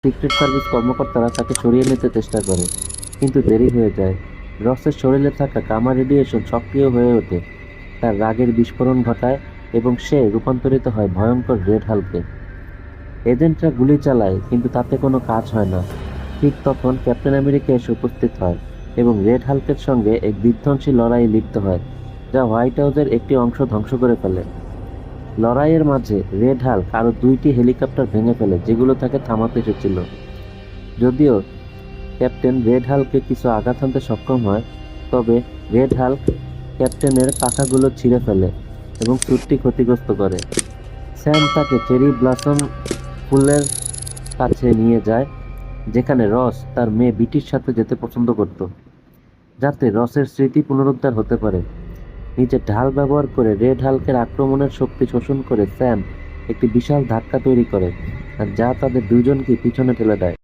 Secret service কর্মকর্তারা তাকে সরিয়ে নিতে চেষ্টা করে, কিন্তু দেরি হয়ে যায়। রসের শরীরে থাকা গামা রেডিয়েশন সক্রিয় হয়ে ওঠে, তার রাগের বিস্ফোরণ ঘটায় এবং সে রূপান্তরিত হয় ভয়ঙ্কর রেড হাল্কে। এজেন্টরা গুলি চালায়, কিন্তু তাতে কোনো কাজ হয় না। ঠিক তখন ক্যাপ্টেন আমেরিকা এসে উপস্থিত হয় এবং রেড হাল্কের সঙ্গে এক বিধ্বংসী লড়াইয়ে লিপ্ত হয়, যা হোয়াইট হাউসের একটি অংশ ধ্বংস করে ফেলে। লড়াইয়ের মাঝে রেড হাল্ক আরও 2টি হেলিকপ্টার ভেঙে ফেলে, যেগুলো তাকে থামাতে এসেছিল। যদিও ক্যাপ্টেন রেড হাল্ককে কিছু আঘাত হানতে সক্ষম হয়, তবে রেড হাল্ক ক্যাপ্টেনের পাখাগুলো ছিঁড়ে ফেলে এবং স্যুটটি ক্ষতিগ্রস্ত করে। স্যাম তাকে চেরি ব্লসম ফুলের কাছে নিয়ে যায়, যেখানে রস তার মেয়ে বিটির সাথে যেতে পছন্দ করত, যাতে রসের স্মৃতি পুনরুদ্ধার হতে পারে। নিজের ঢাল ব্যবহার করে রেড হাল্কের আক্রমণের শক্তি শোষণ করে স্যাম একটি বিশাল ধাক্কা তৈরি করে, আর যা তাদের দুজনকে পিছনে ঠেলে দেয়।